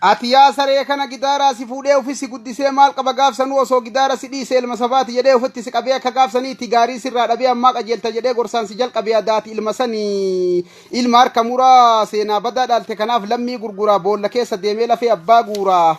atiyaa saree kana gidaaraa si fuudhee ufisi guddisee maal qaba gaafsanuu osoo gidaara si dhiisee ilma sabaati jedhee ufitti si qabee akka gaafsaniitti gaarii sirraa dhabee ammaa qajeelta jedhee gorsaan si jalqabee adaati ilma sanii ilma harka muraa seenaa badaa dhaalte kanaaf lammii gurguraa boolla keessa deemee lafee abbaa guuraa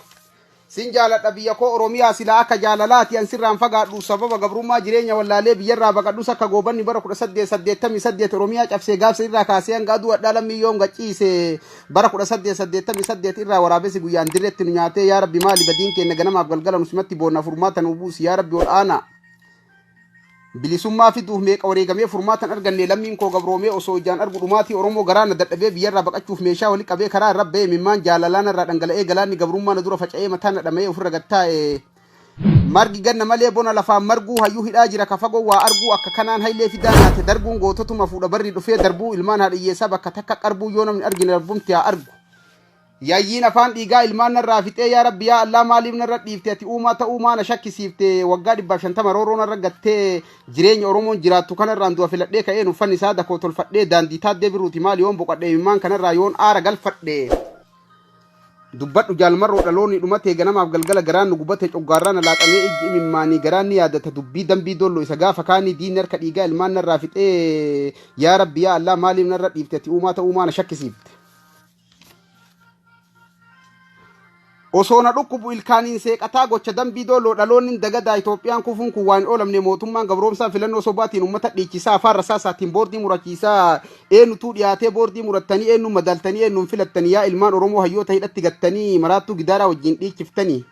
sin jaaladha biyya koo oromiyaa silaa akka jaalalaati an sirraan fagaadhu sababa gabrummaa jireenya wallaalee biyyarraa baqadhus akka goobanni bara 1888 oromiyaa cabsee gaafsa irraa kaasee hanga aduu adhaa lammii yoom gachiise bara 1888 irraa waraabessi guyyaan dirreetti nu nyaatee yaa rabbi maali badiin keenya ganamaaf galgala nusumatti boonna furmaata nu buusi yaa rabbi ol aana bilisummaa fiduuf meeqa wareegamee furmaatan arganne lammiin koo gabroomee osoo ijaan argu dhumaatii oromoo garaana dadhabee biyyarraa baqachuuf meeshaa walii qabee karaa irra ba'ee mimmaan jaalalaan irraa dhangala'ee galaanni gabrummaa na dura faca'ee mataan dhama'ee ofirra gattaa'e margi ganna malee bona lafaan marguu hayyuu hidhaa jira ka fagoo waa arguu akka kanaan haylee fidaa nyaate darbuun goototuma fuudha barri dhufee darbuu ilmaan haadhiyyeessaa bakka takka qarbuu yoo namni argine darbumti haa argu yayyiin afaan dhiigaa ilmaan narraa fixee yaa rabbi yaa allaa maaliif narra dhiifte ati uumaa ta'uu maana shakkisiifte waggaa 150 rooroo narra gattee jireenya oromoon jiraattu kanarraan du'a filadhee ka'een uffanni isaa dakoo tolfadhee daandii taaddee biruuti maali yoon boqadhee imimmaan kanarraa yoon aara galfadhe dubbadhu jaalmarroo dhaloonni dhumatee ganamaaf galgala garaan nu gubbate coggaarraan laaqamee ijji imimmaanii garaan ni yaadata dubbii dambii dollo isa gaafa kaanii diinni harka dhiigaa ilmaan narraa fixee yaa rabbi yaa allaa maaliif narra dhiifte ati uumaa ta'uu maana shakkisiifte osoo na dhukkubu ilkaaniin seeqataa gocha dambii dooloo dhaloonni dagadaa Itoophiyaan kufuun kun waan oolamne mootummaan gabroomsaan filannoo sobaatiin uummata dhiichisaa afaan rasaasaatiin boordii murachiisaa eenyutu dhiyaatee boordii murattanii eenyu madaaltanii eenyuun filattanii yaa ilmaan Oromoo hayyoota hidhatti gattanii maraattuu gidaaraa wajjin dhiichiftanii